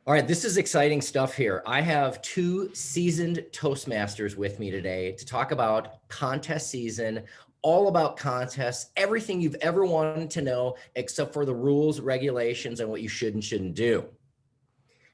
All right, this is exciting stuff here. I have two seasoned Toastmasters with me today to talk about contest season, all about contests, everything you've ever wanted to know, except for the rules, regulations, and what you should and shouldn't do.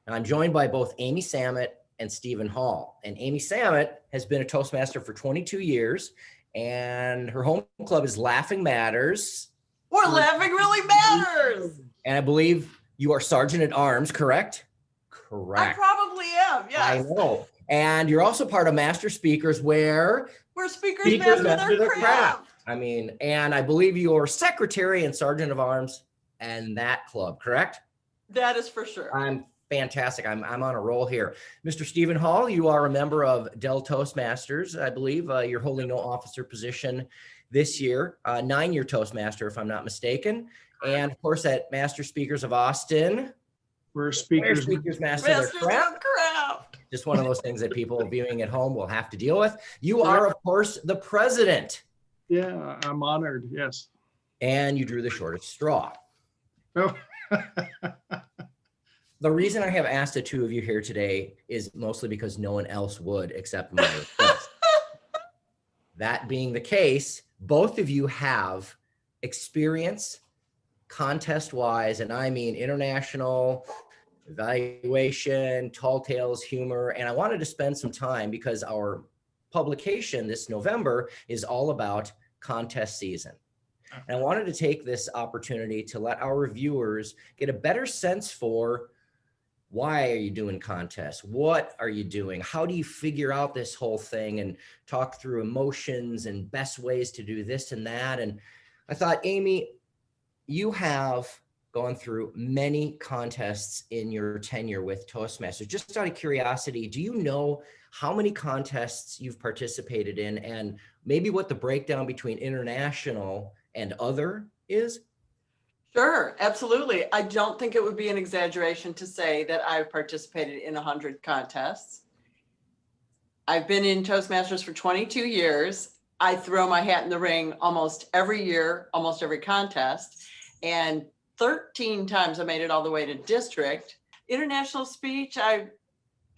And I'm joined by both Amy Samet and Stephen Hall. And Amy Samet has been a Toastmaster for 22 years, and her home club is Laughing Matters. We're Laughing Really Matters. And I believe you are Sergeant at Arms, correct? Correct. I probably am, yes. I know. And you're also part of Master Speakers where we're speakers master their craft. I mean, and I believe you're Secretary and Sergeant of Arms and that club, correct? That is for sure. I'm fantastic. I'm on a roll here. Mr. Stephen Hall, you are a member of Dell Toastmasters. I believe you're holding no officer position this year, 9-year Toastmaster, if I'm not mistaken. And of course, at Master Speakers of Austin, we're speakers master their craft. Just one of those things that people viewing at home will have to deal with. You are, of course, the president. Yeah, I'm honored. Yes. And you drew the shortest straw. Oh. The reason I have asked the two of you here today is mostly because no one else would except my request. That being the case, both of you have experience contest-wise, and I mean international evaluation, tall tales, humor, and I wanted to spend some time because our publication this November is all about contest season. And I wanted to take this opportunity to let our reviewers get a better sense for why are you doing contests? What are you doing? How do you figure out this whole thing and talk through emotions and best ways to do this and that? And I thought, Amy, you have gone through many contests in your tenure with Toastmasters. Just out of curiosity, do you know how many contests you've participated in and maybe what the breakdown between international and other is? Sure, absolutely. I don't think it would be an exaggeration to say that I've participated in 100 contests. I've been in Toastmasters for 22 years. I throw my hat in the ring almost every year, almost every contest. And 13 times I made it all the way to district. International speech, I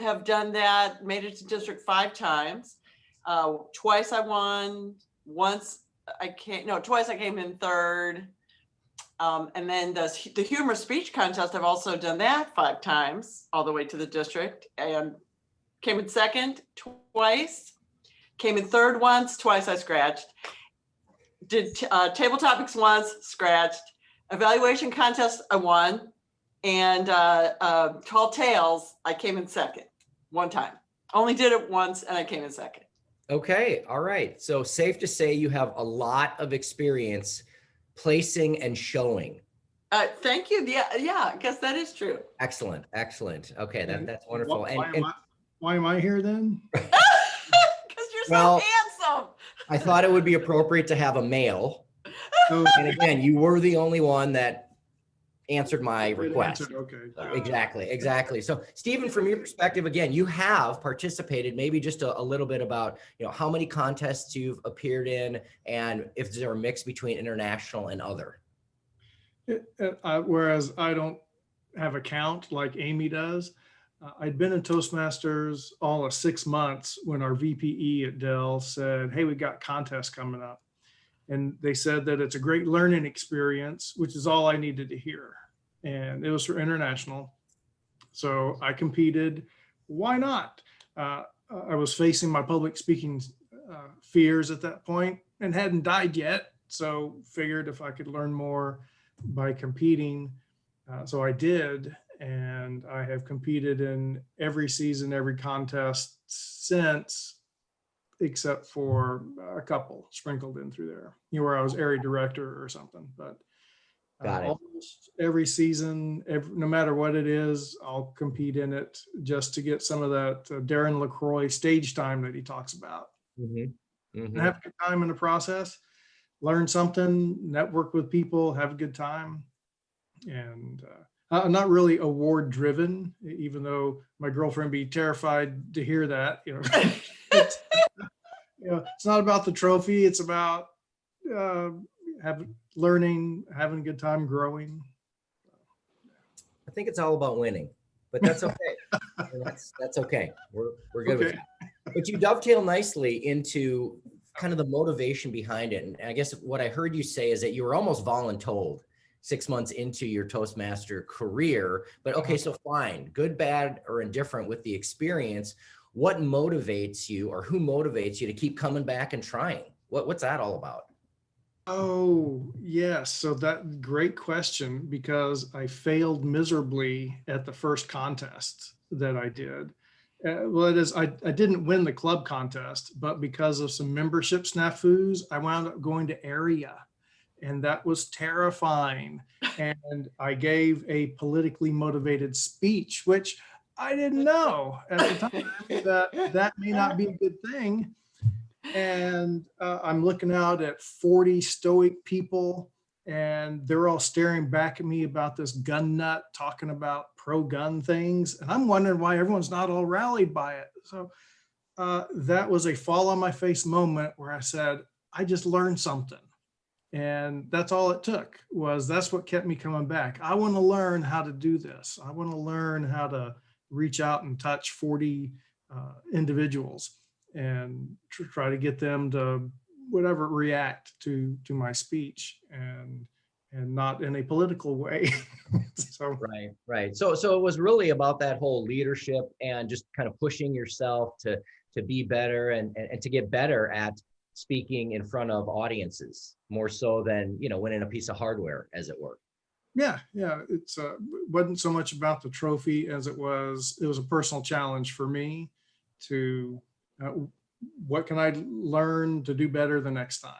have done that, made it to district 5 times. Twice I won, twice I came in third. And then the humor speech contest, I've also done that 5 times, all the way to the district, and came in second twice, came in third once, twice I scratched, did table topics once, scratched, evaluation contest I won, and tall tales I came in second 1 time. Only did it once and I came in second. Okay, all right. So safe to say you have a lot of experience placing and showing. Thank you. Yeah, I guess that is true. Excellent, excellent. Okay, that's wonderful. Why am I here then? Because you're so handsome. I thought it would be appropriate to have a male. And again, you were the only one that answered my request. Okay. Exactly. So Stephen, from your perspective, again, you have participated, maybe just a little bit about, how many contests you've appeared in and if there's a mix between international and other. Whereas I don't have a count like Amy does. I'd been in Toastmasters all of 6 months when our VPE at Dell said, hey, we got contests coming up. And they said that it's a great learning experience, which is all I needed to hear. And it was for international. So I competed. Why not? I was facing my public speaking fears at that point and hadn't died yet. So figured if I could learn more by competing. So I did. And I have competed in every season, every contest since, except for a couple sprinkled in through there, where I was area director or something. But almost every season, no matter what it is, I'll compete in it just to get some of that Darren LaCroix stage time that he talks about. Mm-hmm. Mm-hmm. And have a good time in the process, learn something, network with people, have a good time. And I'm not really award driven, even though my girlfriend be terrified to hear that. It's not about the trophy. It's about learning, having a good time, growing. I think it's all about winning. but that's okay. And that's okay. We're good with Okay. that. But you dovetail nicely into kind of the motivation behind it. And I guess what I heard you say is that you were almost voluntold 6 months into your Toastmaster career, but okay, so fine, good, bad, or indifferent with the experience. What motivates you, or who motivates you to keep coming back and trying? What's that all about? Oh, yes. So that great question, because I failed miserably at the first contest that I did. Well, it is, I didn't win the club contest, but because of some membership snafus, I wound up going to area, and that was terrifying. And I gave a politically motivated speech, which I didn't know at the time that that may not be a good thing. And I'm looking out at 40 stoic people, and they're all staring back at me about this gun nut talking about pro-gun things, and I'm wondering why everyone's not all rallied by it. So that was a fall on my face moment where I said, I just learned something. And that's all it took. That's what kept me coming back. I want to learn how to do this. I want to learn how to reach out and touch 40 individuals and try to get them to whatever react to my speech, and not in a political way. So Right. So it was really about that whole leadership and just kind of pushing yourself to be better and to get better at speaking in front of audiences, more so than, winning a piece of hardware, as it were. yeah, it's wasn't so much about the trophy as it was a personal challenge for me to what can I learn to do better the next time.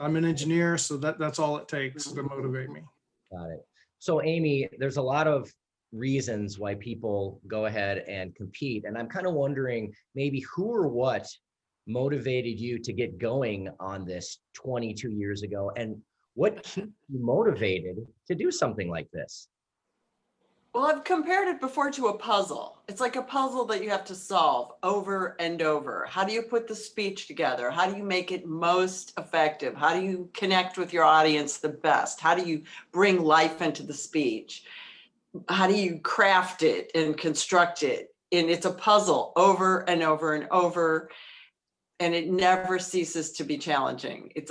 I'm an engineer, so that's all it takes to motivate me. Got it. So Amy, there's a lot of reasons why people go ahead and compete. And I'm kind of wondering maybe who or what motivated you to get going on this 22 years ago, and what keeps you motivated to do something like this? Well, I've compared it before to a puzzle. It's like a puzzle that you have to solve over and over. How do you put the speech together? How do you make it most effective? How do you connect with your audience the best? How do you bring life into the speech? How do you craft it and construct it? And it's a puzzle over and over and over, and it never ceases to be challenging. It's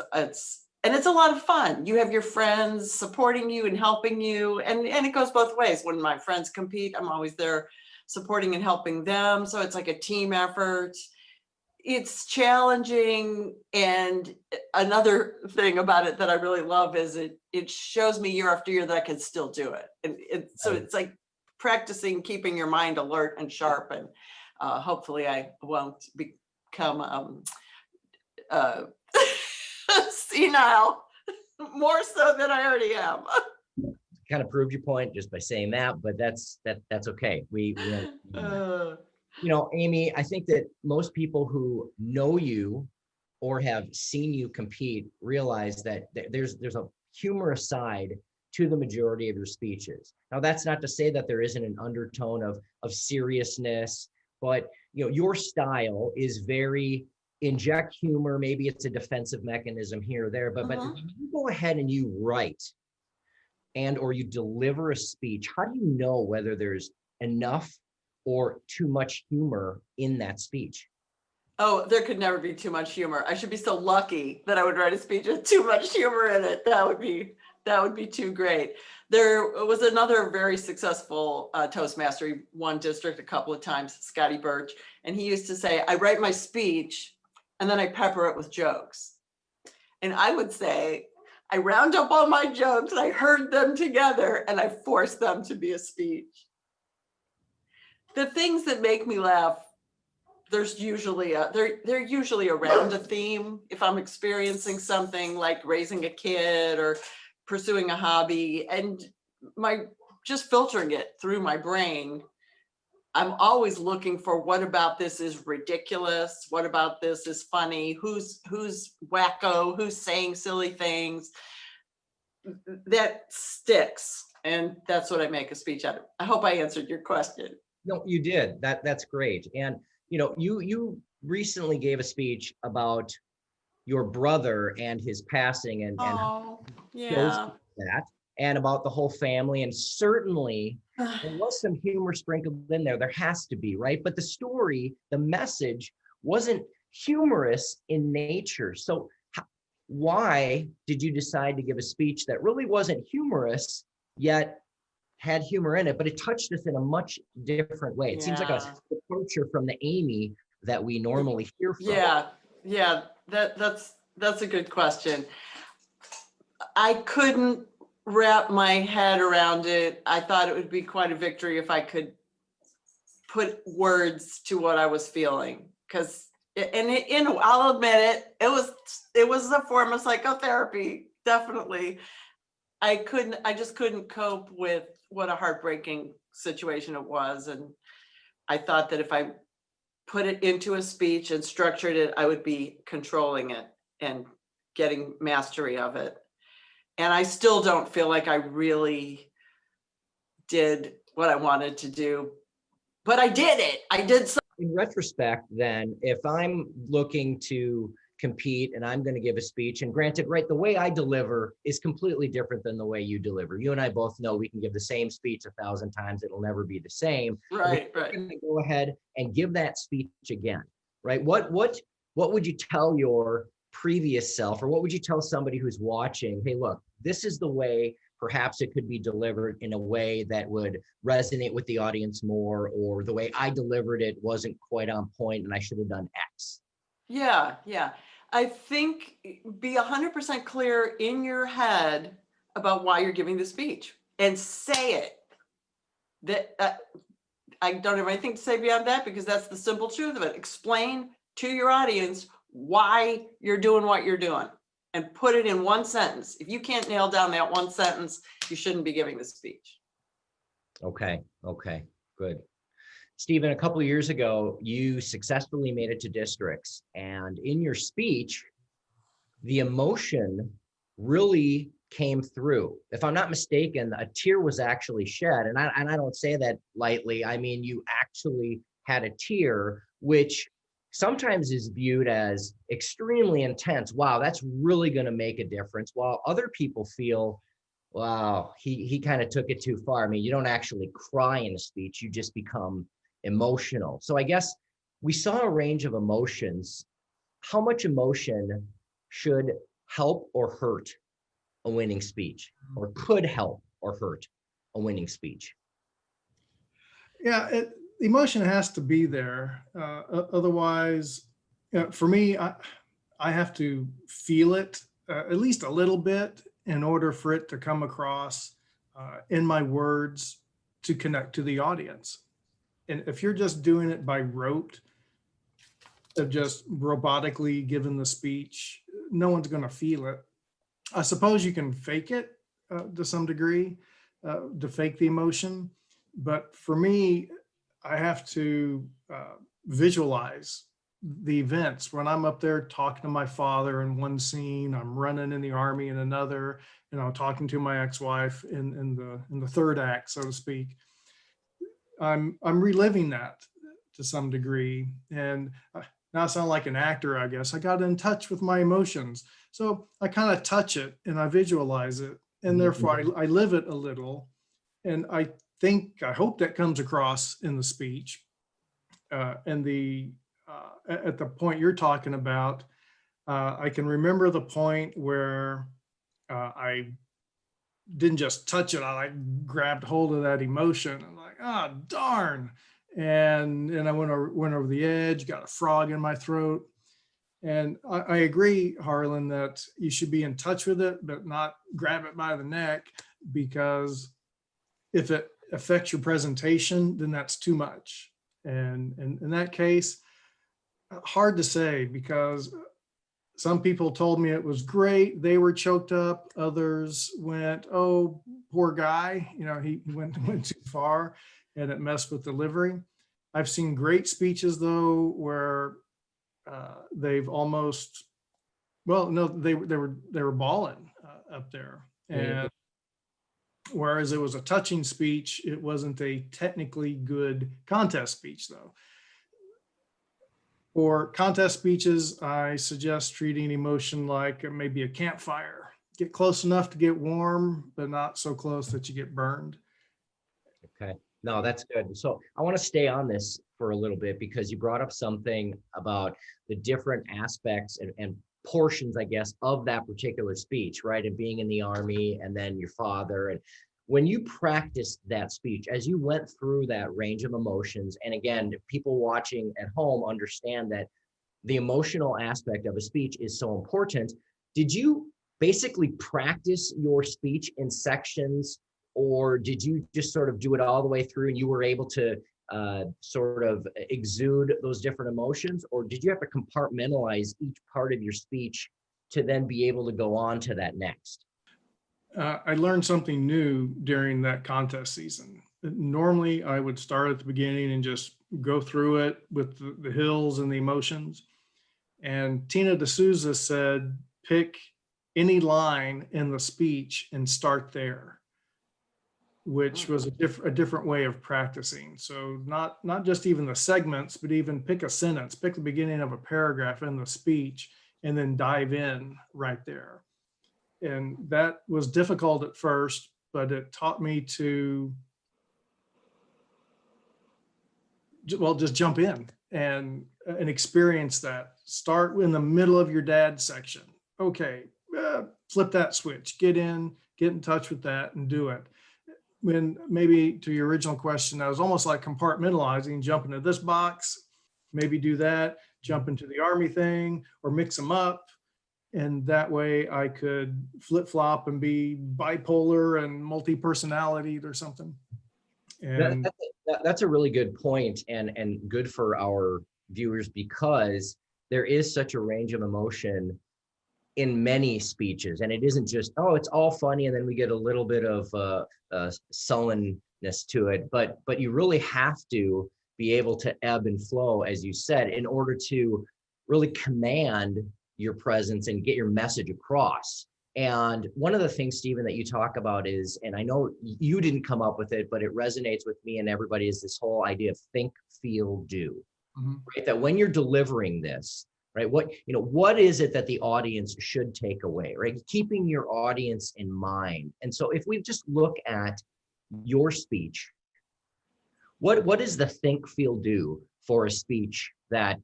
a lot of fun. You have your friends supporting you and helping you, and it goes both ways. When my friends compete, I'm always there supporting and helping them. So it's like a team effort. It's challenging. And another thing about it that I really love is it shows me year after year that I can still do it. And so it's like practicing keeping your mind alert and sharp. And hopefully I won't become senile more so than I already am. Kind of proved your point just by saying that, but that's okay. We Amy, I think that most people who know you or have seen you compete realize that there's a humorous side to the majority of your speeches. Now, that's not to say that there isn't an undertone of seriousness, but your style is very inject humor. Maybe it's a defensive mechanism here or there, but when you go ahead and you write or you deliver a speech, how do you know whether there's enough or too much humor in that speech? Oh, there could never be too much humor. I should be so lucky that I would write a speech with too much humor in it. That would be too great. There was another very successful Toastmaster. He won district a couple of times, Scotty Birch, and he used to say, I write my speech and then I pepper it with jokes. And I would say, I round up all my jokes, I herd them together, and I force them to be a speech. The things that make me laugh, there's usually they're usually around a theme. If I'm experiencing something like raising a kid or pursuing a hobby, and just filtering it through my brain, I'm always looking for what about this is ridiculous? What about this is funny? Who's wacko? Who's saying silly things? That sticks. And that's what I make a speech out of. I hope I answered your question. No, you did. That's great. And you recently gave a speech about your brother and his passing and Oh, yeah. that. and about the whole family. And certainly there was some humor sprinkled in there. There has to be, right? But the story, the message wasn't humorous in nature. So why did you decide to give a speech that really wasn't humorous, yet had humor in it, but it touched us in a much different way? It seems like a departure from the Amy that we normally hear from. Yeah, that's a good question. I couldn't wrap my head around it. I thought it would be quite a victory if I could put words to what I was feeling, because I'll admit it was a form of psychotherapy, definitely. I just couldn't cope with what a heartbreaking situation it was. And I thought that if I put it into a speech and structured it, I would be controlling it and getting mastery of it. And I still don't feel like I really did what I wanted to do, but I did it. I did something. In retrospect, then, if I'm looking to compete and I'm going to give a speech, and granted, right, the way I deliver is completely different than the way you deliver. You and I both know we can give the same speech 1,000 times. It'll never be the same. Right. Go ahead and give that speech again, right? What would you tell your previous self, or what would you tell somebody who's watching? Hey, look, this is the way perhaps it could be delivered in a way that would resonate with the audience more, or the way I delivered it wasn't quite on point and I should have done X. Yeah. I think be 100% clear in your head about why you're giving the speech and say it. That I don't have anything to say beyond that, because that's the simple truth of it. Explain to your audience why you're doing what you're doing and put it in one sentence. If you can't nail down that one sentence, you shouldn't be giving the speech. Okay, good. Stephen, a couple of years ago, you successfully made it to districts, and in your speech, the emotion really came through. If I'm not mistaken, a tear was actually shed, and I don't say that lightly. I mean, you actually had a tear, which sometimes is viewed as extremely intense. Wow, that's really going to make a difference. While other people feel, wow, he kind of took it too far. I mean, you don't actually cry in a speech, you just become emotional. So I guess we saw a range of emotions. How much emotion should help or hurt a winning speech, or could help or hurt a winning speech? Yeah, emotion has to be there. Otherwise, for me, I have to feel it at least a little bit in order for it to come across in my words to connect to the audience. And if you're just doing it by rote, of just robotically giving the speech, no one's going to feel it. I suppose you can fake it to some degree, to fake the emotion. But for me, I have to visualize the events. When I'm up there talking to my father in one scene, I'm running in the Army in another, and I'm talking to my ex-wife in the third act, so to speak. I'm reliving that to some degree. And now I sound like an actor, I guess. I got in touch with my emotions. So I kind of touch it and I visualize it. And therefore I live it a little. And I hope that comes across in the speech. And at the point you're talking about, I can remember the point where I didn't just touch it, I grabbed hold of that emotion and darn. And I went over the edge, got a frog in my throat. And I agree, Harlan, that you should be in touch with it, but not grab it by the neck, because if it affects your presentation, then that's too much. And in that case, hard to say, because some people told me it was great. They were choked up. Others went, oh, poor guy. He went too far, and it messed with delivery. I've seen great speeches though, where they've almost, well, no, they were bawling up there. And whereas it was a touching speech, it wasn't a technically good contest speech though. For contest speeches, I suggest treating emotion like maybe a campfire. get close enough to get warm, but not so close that you get burned. Okay. No, that's good. So I want to stay on this for a little bit because you brought up something about the different aspects and portions, I guess, of that particular speech, right? And being in the Army and then your father. And when you practiced that speech, as you went through that range of emotions, and again, people watching at home understand that the emotional aspect of a speech is so important. Did you basically practice your speech in sections, or did you just sort of do it all the way through and you were able to sort of exude those different emotions, or did you have to compartmentalize each part of your speech to then be able to go on to that next? I learned something new during that contest season. Normally, I would start at the beginning and just go through it with the hills and the emotions. And Tina D'Souza said, pick any line in the speech and start there, which was a different way of practicing. So not just even the segments, but even pick a sentence, pick the beginning of a paragraph in the speech, and then dive in right there. And that was difficult at first, but it taught me to, well, just jump in and experience that. Start in the middle of your dad's section. Okay, flip that switch, get in touch with that and do it. When maybe to your original question, I was almost like compartmentalizing, jump into this box, maybe do that, jump into the Army thing, or mix them up. And that way I could flip flop and be bipolar and multi-personality or something. And That's a really good point, and good for our viewers, because there is such a range of emotion in many speeches, and it isn't just, oh, it's all funny and then we get a little bit of sullenness to it, but you really have to be able to ebb and flow, as you said, in order to really command your presence and get your message across. And one of the things, Stephen, that you talk about is, and I know you didn't come up with it, but it resonates with me and everybody, is this whole idea of think, feel, do. Right? That when you're delivering this, right, what is it that the audience should take away, right? Keeping your audience in mind. And so if we just look at your speech, what is the think, feel, do for a speech that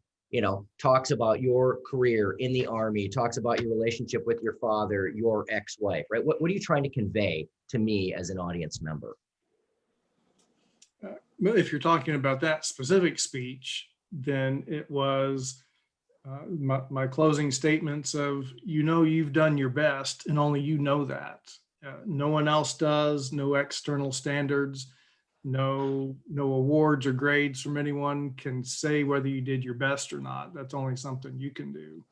talks about your career in the Army, talks about your relationship with your father, your ex-wife, right? What are you trying to convey to me as an audience member? If you're talking about that specific speech, then it was my closing statements of, you've done your best and only you know that. No one else does, no external standards, no awards or grades from anyone can say whether you did your best or not. That's only something you can do.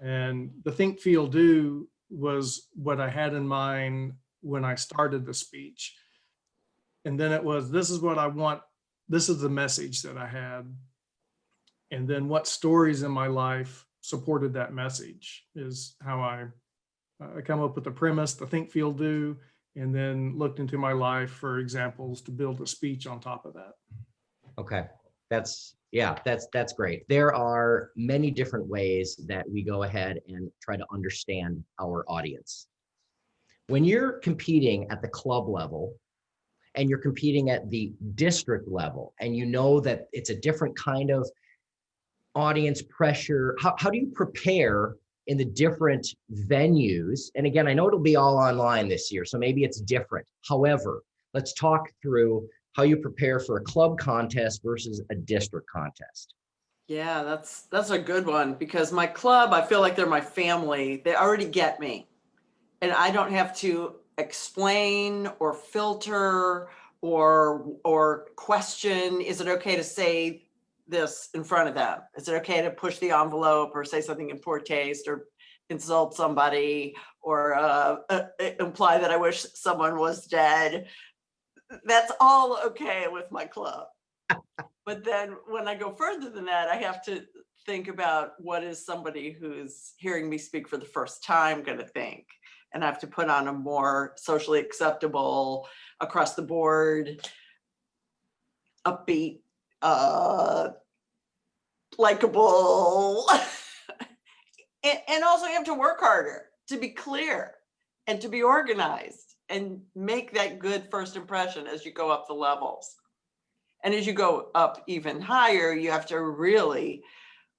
And the think, feel, do was what I had in mind when I started the speech. And then it was, this is what I want. This is the message that I had. And then what stories in my life supported that message is how I come up with the premise, the think, feel, do, and then looked into my life for examples to build a speech on top of that. Okay, that's great. There are many different ways that we go ahead and try to understand our audience. When you're competing at the club level and you're competing at the district level, and you know that it's a different kind of audience pressure, how do you prepare in the different venues? And again, I know it'll be all online this year, so maybe it's different. However, let's talk through how you prepare for a club contest versus a district contest. Yeah, that's a good one, because my club, I feel like they're my family. They already get me, and I don't have to explain or filter or question, is it okay to say this in front of them? Is it okay to push the envelope or say something in poor taste or insult somebody or imply that I wish someone was dead? That's all okay with my club. But then when I go further than that, I have to think about, what is somebody who's hearing me speak for the first time going to think? And I have to put on a more socially acceptable, across the board, upbeat, likable, and also you have to work harder to be clear. and to be organized and make that good first impression as you go up the levels. And as you go up even higher, you have to really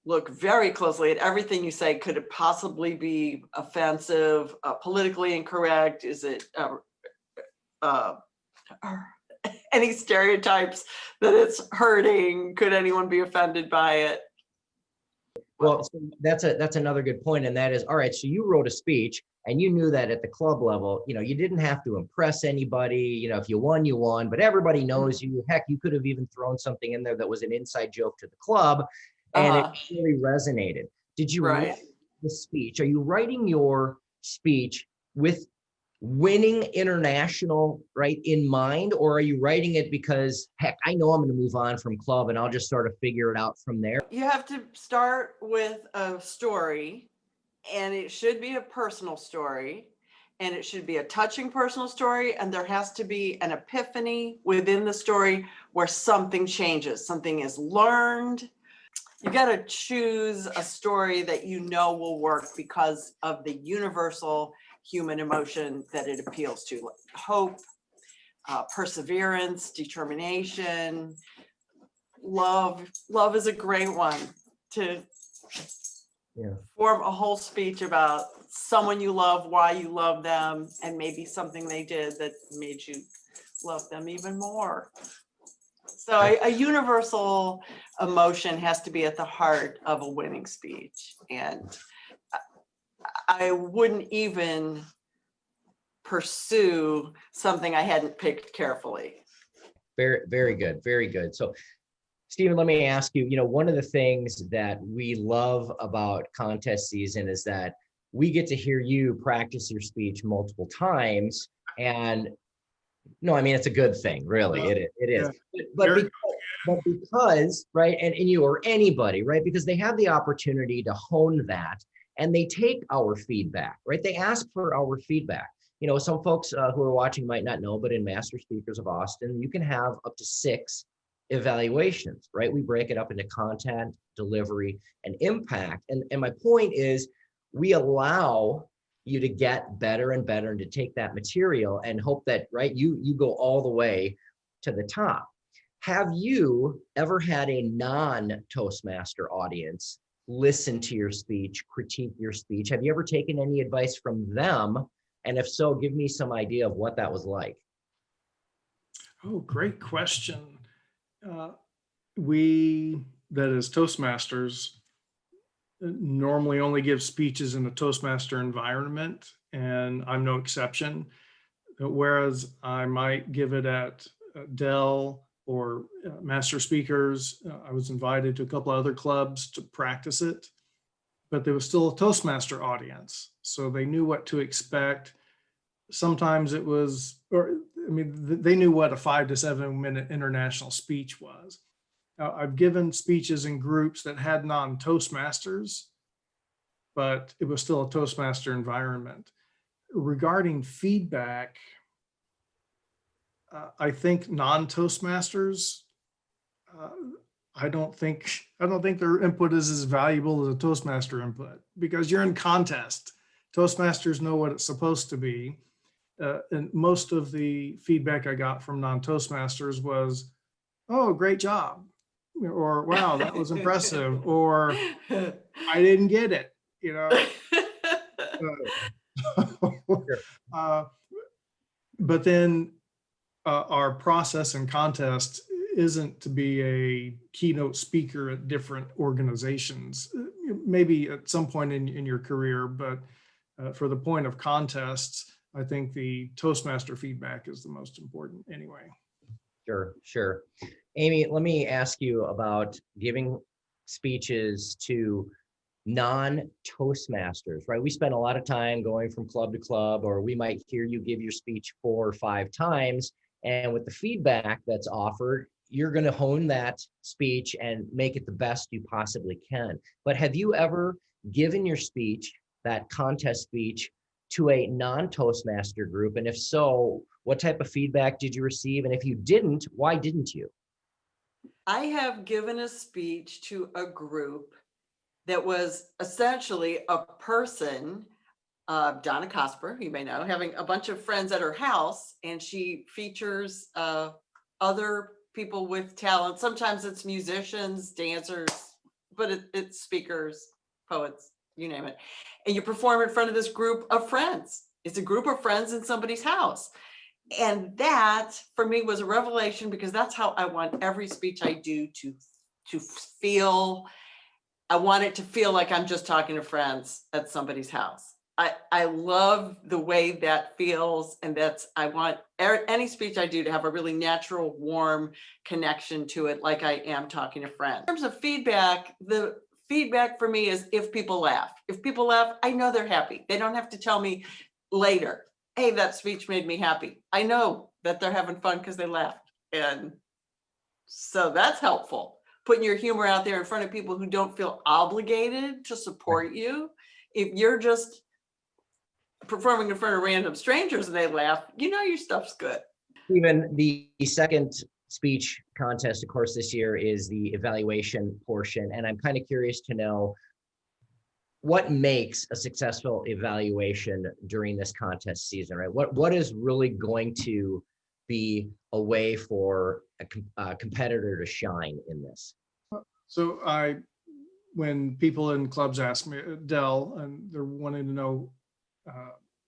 look very closely at everything you say. Could it possibly be offensive, politically incorrect? Is it any stereotypes that it's hurting? Could anyone be offended by it? Well, so that's another good point, and that is, all right, so you wrote a speech and you knew that at the club level, you didn't have to impress anybody. If you won, you won, but everybody knows you. Heck, you could have even thrown something in there that was an inside joke to the club, and it really resonated. Did you write the speech? Are you writing your speech with winning international in mind, or are you writing it because, heck, I know I'm going to move on from club and I'll just sort of figure it out from there? You have to start with a story, and it should be a personal story, and it should be a touching personal story, and there has to be an epiphany within the story where something changes, something is learned. You got to choose a story that will work because of the universal human emotion that it appeals to, like hope, perseverance, determination, love. Love is a great one to form a whole speech about someone you love, why you love them, and maybe something they did that made you love them even more. So a universal emotion has to be at the heart of a winning speech. And I wouldn't even pursue something I hadn't picked carefully. Very, very good. Very good. So, Stephen, let me ask you, one of the things that we love about contest season is that we get to hear you practice your speech multiple times. And no, I mean, it's a good thing, really. It is. But because, right, and you or anybody, right, because they have the opportunity to hone that, and they take our feedback, right? They ask for our feedback. Some folks who are watching might not know, but in Master Speakers of Austin, you can have up to 6 evaluations, right? We break it up into content, delivery, and impact. And my point is, we allow you to get better and better and to take that material and hope that, right, you go all the way to the top. Have you ever had a non-Toastmaster audience listen to your speech, critique your speech? Have you ever taken any advice from them? And if so, give me some idea of what that was like. Oh, great question. We, that is Toastmasters, normally only give speeches in a Toastmaster environment, and I'm no exception. Whereas I might give it at Dell or Master Speakers. I was invited to a couple of other clubs to practice it, but there was still a Toastmaster audience, so they knew what to expect. Sometimes it was, they knew what a 5 to 7 minute international speech was. I've given speeches in groups that had non-Toastmasters, but it was still a Toastmaster environment. Regarding feedback, I think non-Toastmasters, I don't think their input is as valuable as a Toastmaster input, because you're in contest. Toastmasters know what it's supposed to be. And most of the feedback I got from non-Toastmasters was, "Oh, great job," or "Wow, that was impressive," or "I didn't get it," But then our process and contest isn't to be a keynote speaker at different organizations, maybe at some point in your career, but for the point of contests, I think the Toastmaster feedback is the most important anyway. Sure. Amy, let me ask you about giving speeches to non-Toastmasters, right? We spend a lot of time going from club to club, or we might hear you give your speech 4 or 5 times. And with the feedback that's offered, you're going to hone that speech and make it the best you possibly can. But have you ever given your speech, that contest speech, to a non-Toastmaster group? And if so, what type of feedback did you receive? And if you didn't, why didn't you? I have given a speech to a group that was essentially a person Donna Cosper, you may know, having a bunch of friends at her house, and she features other people with talent. Sometimes it's musicians, dancers, but it's speakers, poets, you name it. And you perform in front of this group of friends. It's a group of friends in somebody's house. And that for me was a revelation, because that's how I want every speech I do to feel. I want it to feel like I'm just talking to friends at somebody's house. I love the way that feels, and I want any speech I do to have a really natural, warm connection to it, like I am talking to friends. In terms of feedback, the feedback for me is if people laugh. If people laugh, I know they're happy. They don't have to tell me later, hey, that speech made me happy. I know that they're having fun because they laughed. And so that's helpful. Putting your humor out there in front of people who don't feel obligated to support you. If you're just performing in front of random strangers and they laugh, you know your stuff's good. Even the second speech contest, of course, this year is the evaluation portion. And I'm kind of curious to know what makes a successful evaluation during this contest season, right? What is really going to be a way for a competitor to shine in this? So when people in clubs ask me, Dell, and they're wanting to know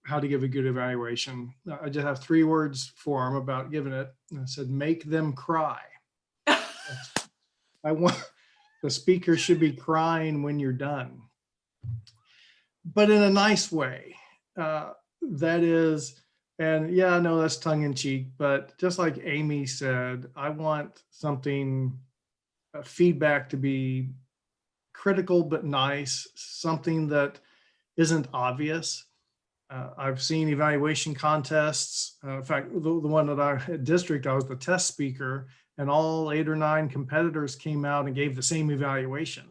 how to give a good evaluation, I just have 3 words for them about giving it. And I said, make them cry. I want the speaker should be crying when you're done, but in a nice way. That is, and yeah, I know that's tongue in cheek, but just like Amy said, I want something, feedback to be critical but nice, something that isn't obvious. I've seen evaluation contests. In fact, the one that at district, I was the test speaker, and all 8 or 9 competitors came out and gave the same evaluation.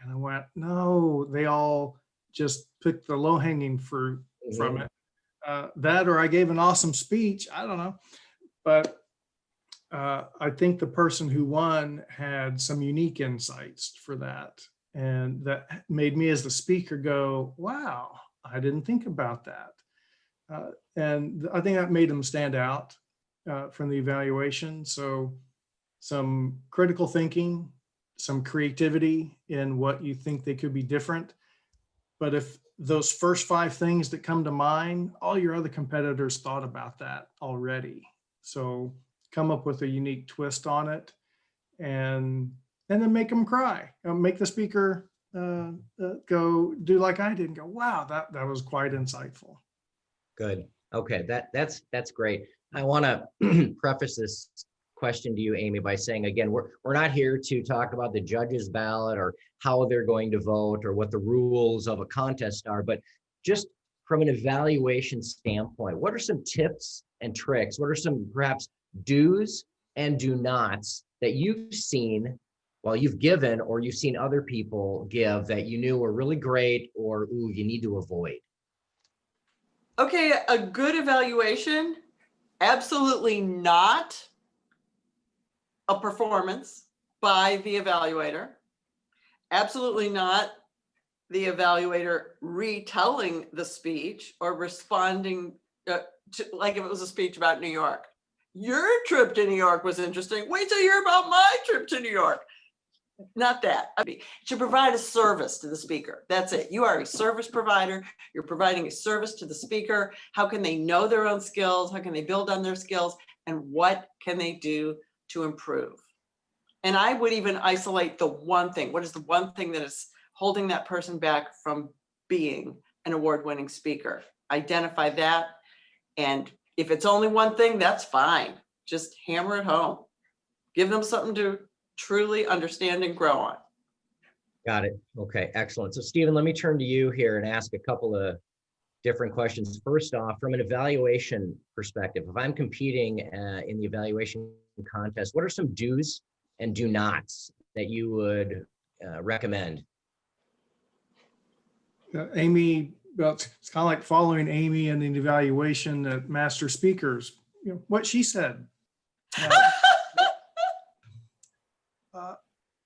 And I went, no, they all just picked the low-hanging fruit from it. That, or I gave an awesome speech, I don't know. But I think the person who won had some unique insights for that. And that made me as the speaker go, wow, I didn't think about that. And I think that made them stand out from the evaluation. So some critical thinking, some creativity in what you think they could be different. But if those first 5 things that come to mind, all your other competitors thought about that already. So come up with a unique twist on it, and then make them cry. Make the speaker go do like I did and go, wow, that was quite insightful. Good. Okay, that's great. I want to preface this question to you, Amy, by saying, again, we're not here to talk about the judges' ballot or how they're going to vote or what the rules of a contest are, but just from an evaluation standpoint, what are some tips and tricks? What are some perhaps do's and do nots that you've seen, well, you've given or you've seen other people give that you knew were really great, or ooh, you need to avoid? Okay, a good evaluation, absolutely not a performance by the evaluator. Absolutely not the evaluator retelling the speech or responding to, like if it was a speech about New York. Your trip to New York was interesting. Wait till you hear about my trip to New York. Not that. It should provide a service to the speaker. That's it. You are a service provider. You're providing a service to the speaker. How can they know their own skills? How can they build on their skills? And what can they do to improve? And I would even isolate the one thing. What is the one thing that is holding that person back from being an award-winning speaker? Identify that. And if it's only one thing, that's fine. Just hammer it home. Give them something to truly understand and grow on. Got it. Okay, excellent. So Stephen, let me turn to you here and ask a couple of different questions. First off, from an evaluation perspective, if I'm competing in the evaluation contest, what are some do's and do nots that you would recommend? Amy, well, it's kind of like following Amy in an evaluation at Master Speakers. You know, what she said.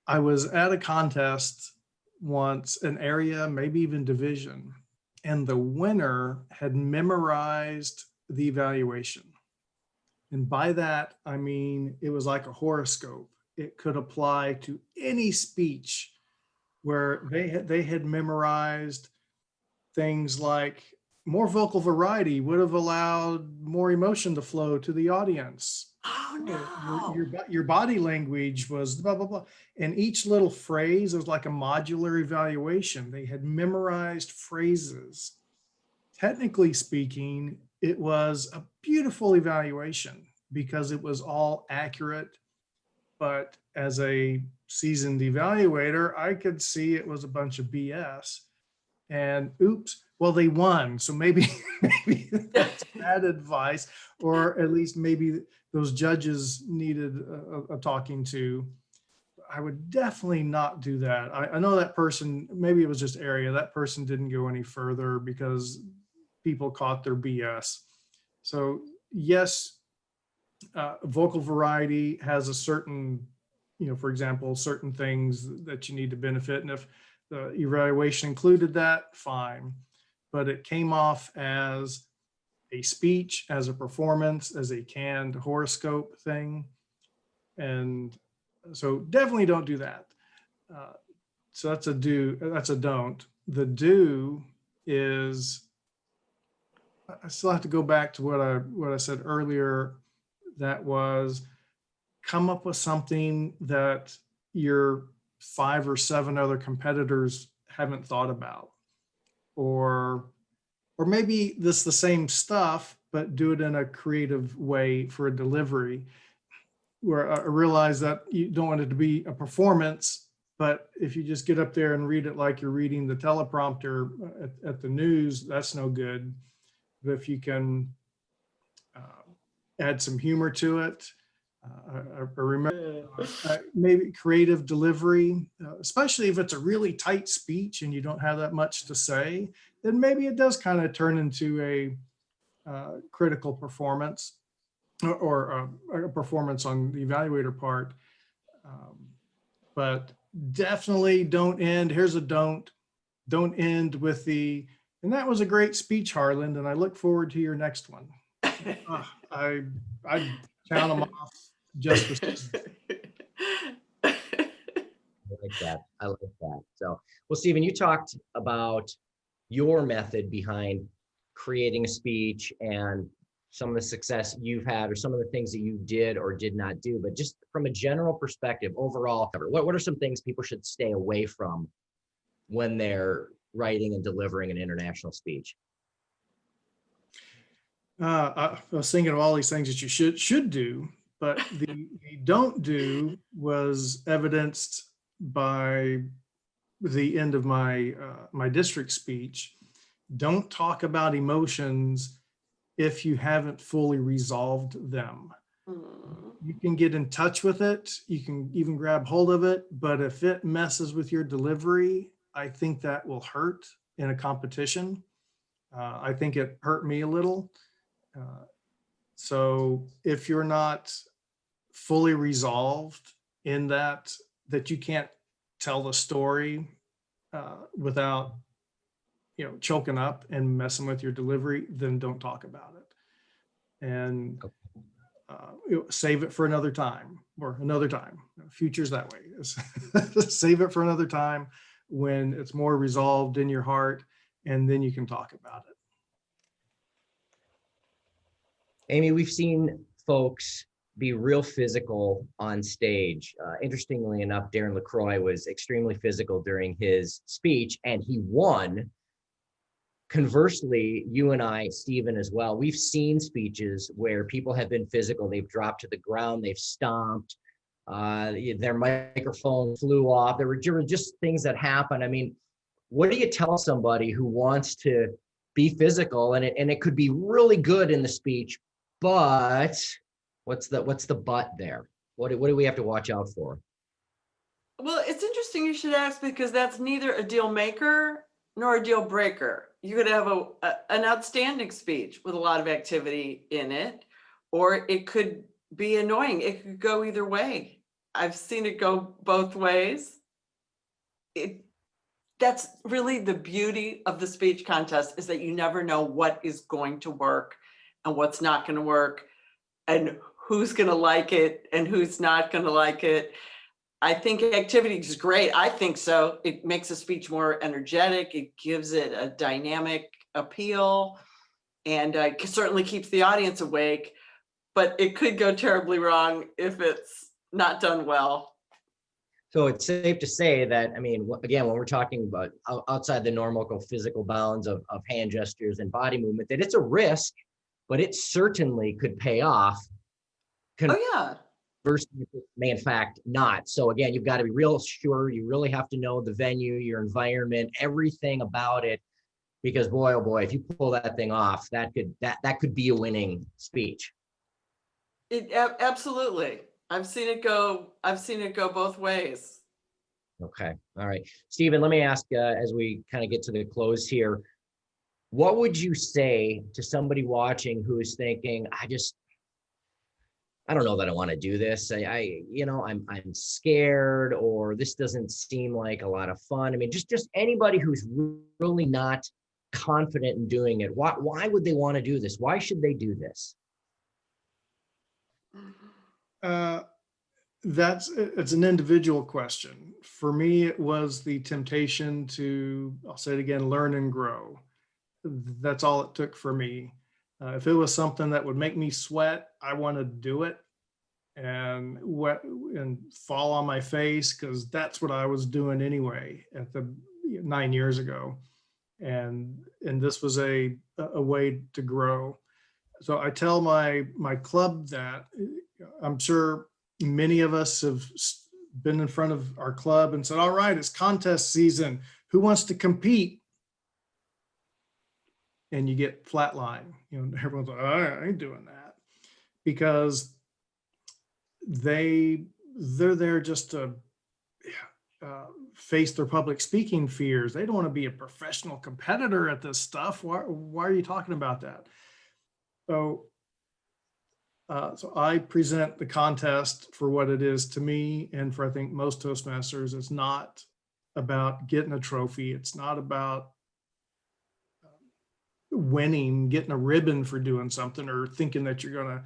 I was at a contest once, an area, maybe even division, and the winner had memorized the evaluation. And by that, I mean, it was like a horoscope. It could apply to any speech where they had memorized things like more vocal variety would have allowed more emotion to flow to the audience. Oh, no. Your body language was blah, blah, blah. And each little phrase was like a modular evaluation. They had memorized phrases. Technically speaking, it was a beautiful evaluation because it was all accurate. But as a seasoned evaluator, I could see it was a bunch of BS. And oops, well, they won. So maybe that's bad advice, or at least maybe those judges needed a talking to. I would definitely not do that. I know that person, maybe it was just area, that person didn't go any further because people caught their BS. So yes, vocal variety has a certain, for example, certain things that you need to benefit. And if the evaluation included that, fine. But it came off as a speech, as a performance, as a canned horoscope thing. And so definitely don't do that. So that's a do, that's a don't. The do is, I still have to go back to what I said earlier. That was, come up with something that your 5 or 7 other competitors haven't thought about, or maybe this the same stuff, but do it in a creative way for a delivery, where I realize that you don't want it to be a performance, but if you just get up there and read it like you're reading the teleprompter at the news, that's no good. But if you can add some humor to it, I remember maybe creative delivery, especially if it's a really tight speech and you don't have that much to say, then maybe it does kind of turn into a critical performance or a performance on the evaluator part. But definitely don't end, here's a don't end with the, and that was a great speech, Harlan, and I look forward to your next one. I count them off just for I like that. I like that. So, well, Stephen, you talked about your method behind creating a speech and some of the success you've had, or some of the things that you did or did not do. But just from a general perspective, overall, what are some things people should stay away from when they're writing and delivering an international speech? I was thinking of all these things that you should do, but the don't do was evidenced by the end of my my district speech. Don't talk about emotions if you haven't fully resolved them. You can get in touch with it, you can even grab hold of it, but if it messes with your delivery, I think that will hurt in a competition. I think it hurt me a little. So if you're not fully resolved in that you can't tell the story without, choking up and messing with your delivery, then don't talk about it. And save it for another time, or another time. Future's that way. Save it for another time when it's more resolved in your heart, and then you can talk about it. Amy, we've seen folks be real physical on stage. Interestingly enough, Darren LaCroix was extremely physical during his speech, and he won. Conversely, you and I, Stephen, as well, we've seen speeches where people have been physical. They've dropped to the ground, they've stomped, their microphone flew off. There were just things that happen. I mean, what do you tell somebody who wants to be physical, and it could be really good in the speech, but what's the but there? What do we have to watch out for? Well, it's interesting you should ask, because that's neither a deal maker nor a deal breaker. You could have an outstanding speech with a lot of activity in it, or it could be annoying. It could go either way. I've seen it go both ways. that's really the beauty of the speech contest, is that you never know what is going to work and what's not going to work and who's going to like it and who's not going to like it. I think activity is great. I think so. It makes a speech more energetic. It gives it a dynamic appeal, and certainly keeps the audience awake, but it could go terribly wrong if it's not done well. So it's safe to say that, I mean, again, when we're talking about outside the normal physical bounds of hand gestures and body movement, that it's a risk, but it certainly could pay off. Oh yeah. Versus may in fact not. So again, you've got to be real sure. You really have to know the venue, your environment, everything about it, because boy, oh boy, if you pull that thing off, that could be a winning speech. Absolutely. I've seen it go both ways. Okay. All right. Stephen, let me ask, as we kind of get to the close here, what would you say to somebody watching who is thinking, I don't know that I want to do this. I'm scared, or this doesn't seem like a lot of fun. I mean, just anybody who's really not confident in doing it. Why would they want to do this? Why should they do this? It's an individual question. For me, it was the temptation to, I'll say it again, learn and grow. That's all it took for me. If it was something that would make me sweat, I wanted to do it and fall on my face, because that's what I was doing anyway at the 9 years ago. And this was a way to grow. So I tell my club that I'm sure many of us have been in front of our club and said, all right, it's contest season. Who wants to compete? And you get flatline. Everyone's like, I ain't doing that, because they're there just to face their public speaking fears. They don't want to be a professional competitor at this stuff. Why are you talking about that? So I present the contest for what it is to me, and for I think most Toastmasters. It's not about getting a trophy. It's not about winning, getting a ribbon for doing something, or thinking that you're going to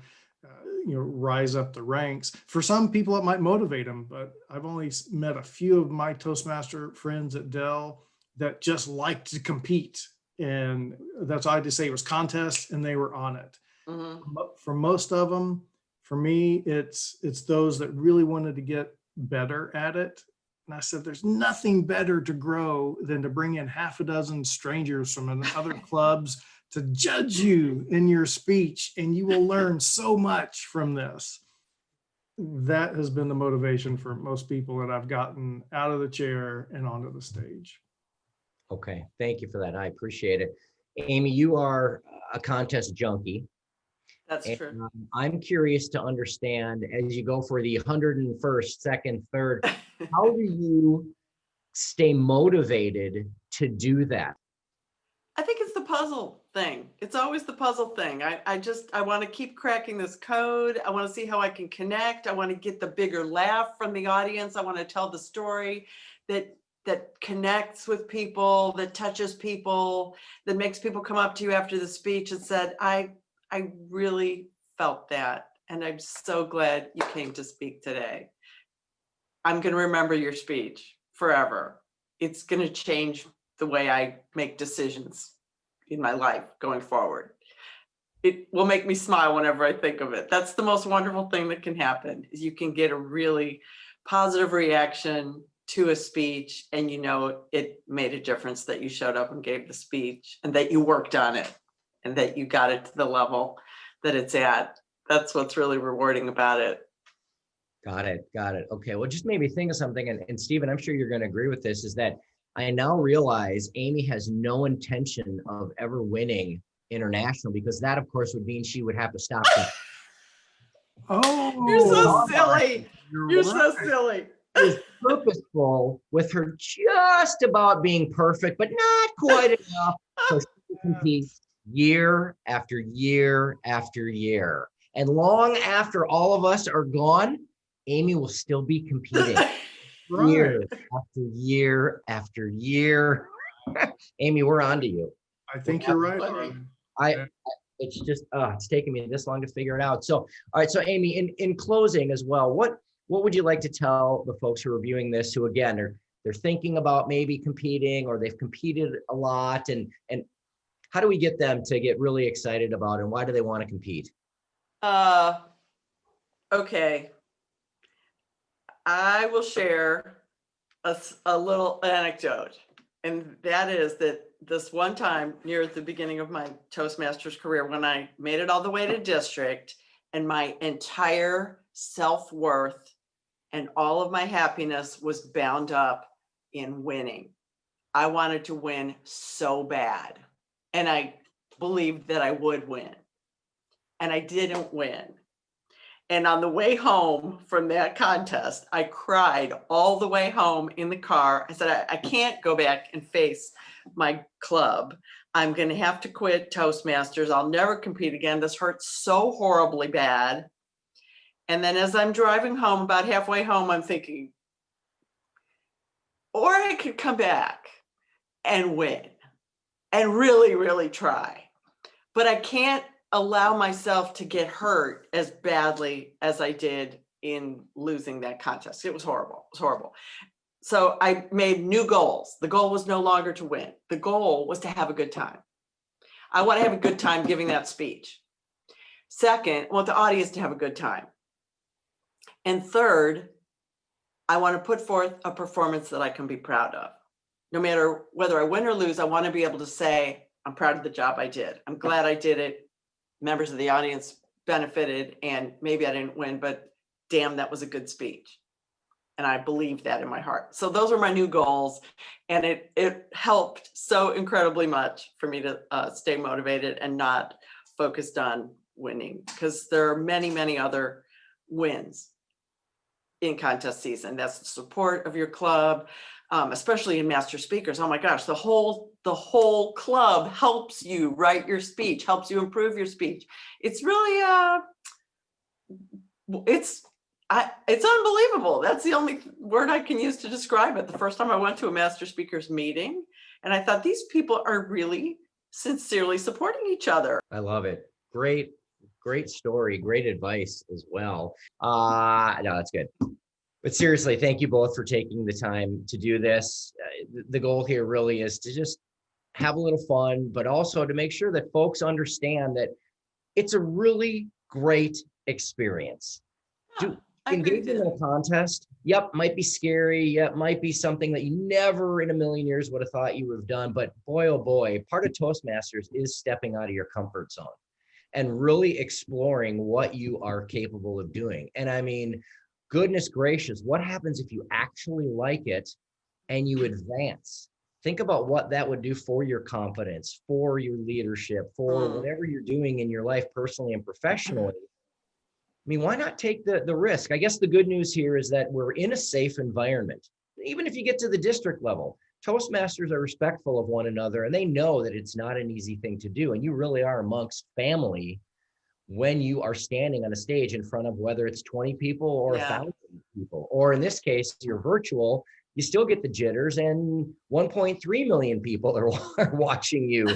rise up the ranks. For some people it might motivate them, but I've only met a few of my Toastmaster friends at Dell that just like to compete, and that's all I had to say. It was contest and they were on it. Mm-hmm. For most of them, for me, it's those that really wanted to get better at it. And I said, there's nothing better to grow than to bring in half a dozen strangers from other clubs to judge you in your speech, and you will learn so much from this. That has been the motivation for most people that I've gotten out of the chair and onto the stage. Okay, thank you for that. I appreciate it. Amy, you are a contest junkie. That's true. I'm curious to understand, as you go for the 101st, second, third, how do you stay motivated to do that? I think it's the puzzle thing. It's always the puzzle thing. I want to keep cracking this code. I want to see how I can connect. I want to get the bigger laugh from the audience. I want to tell the story that connects with people, that touches people, that makes people come up to you after the speech and said, I really felt that. And I'm so glad you came to speak today. I'm going to remember your speech forever. It's going to change the way I make decisions in my life going forward. It will make me smile whenever I think of it. That's the most wonderful thing that can happen, is you can get a really positive reaction to a speech, and it made a difference that you showed up and gave the speech, and that you worked on it, and that you got it to the level that it's at. That's what's really rewarding about it. Got it. Okay, well, just made me think of something, and Stephen, I'm sure you're going to agree with this, is that I now realize Amy has no intention of ever winning international, because that, of course, would mean she would have to stop. Oh, you're so silly. You're so silly. Is purposeful with her just about being perfect, but not quite enough. So she competes year after year after year. And long after all of us are gone, Amy will still be competing. year after year after year. Amy, we're on to you. I think you're right. Funny. Harlan. It's just it's taken me this long to figure it out. So all right, so Amy, in closing as well, what would you like to tell the folks who are viewing this, who again they're thinking about maybe competing, or they've competed a lot, and how do we get them to get really excited about it, and why do they want to compete? Okay. I will share a little anecdote, and that is that this one time near the beginning of my Toastmasters career, when I made it all the way to district, and my entire self-worth and all of my happiness was bound up in winning. I wanted to win so bad, and I believed that I would win, and I didn't win. And on the way home from that contest, I cried all the way home in the car. I said, I can't go back and face my club. I'm going to have to quit Toastmasters. I'll never compete again. This hurts so horribly bad. And then as I'm driving home, about halfway home, I'm thinking, or I could come back and win and really, really try. But I can't allow myself to get hurt as badly as I did in losing that contest. It was horrible. It was horrible. So I made new goals. The goal was no longer to win. The goal was to have a good time. I want to have a good time giving that speech. Second, I want the audience to have a good time. And third, I want to put forth a performance that I can be proud of. No matter whether I win or lose, I want to be able to say, I'm proud of the job I did. I'm glad I did it. Members of the audience benefited, and maybe I didn't win, but damn, that was a good speech. And I believe that in my heart. So those are my new goals. And it helped so incredibly much for me to stay motivated and not focused on winning, because there are many, many other wins in contest season. That's the support of your club, especially in master speakers. Oh my gosh, the whole club helps you write your speech, helps you improve your speech. It's really, it's unbelievable. That's the only word I can use to describe it. The first time I went to a master speakers meeting, and I thought, these people are really sincerely supporting each other. I love it. Great story. Great advice as well. No, that's good. But seriously, thank you both for taking the time to do this. The goal here really is to just have a little fun, but also to make sure that folks understand that it's a really great experience. Engaging in a contest, yep, might be scary. Yep, might be something that you never in a million years would have thought you would have done. But boy, oh boy, part of Toastmasters is stepping out of your comfort zone and really exploring what you are capable of doing. And I mean, goodness gracious, what happens if you actually like it and you advance? Think about what that would do for your confidence, for your leadership, for whatever you're doing in your life, personally and professionally. I mean, why not take the risk? I guess the good news here is that we're in a safe environment. Even if you get to the district level, Toastmasters are respectful of one another, and they know that it's not an easy thing to do. And you really are amongst family when you are standing on a stage in front of, whether it's 20 people or 1,000 people, or in this case, you're virtual, you still get the jitters, and 1.3 million people are watching you,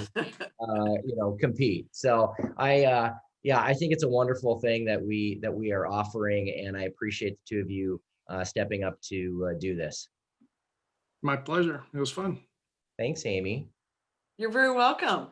compete. So I think it's a wonderful thing that we are offering, and I appreciate the two of you stepping up to do this. My pleasure. It was fun. Thanks, Amy. You're very welcome.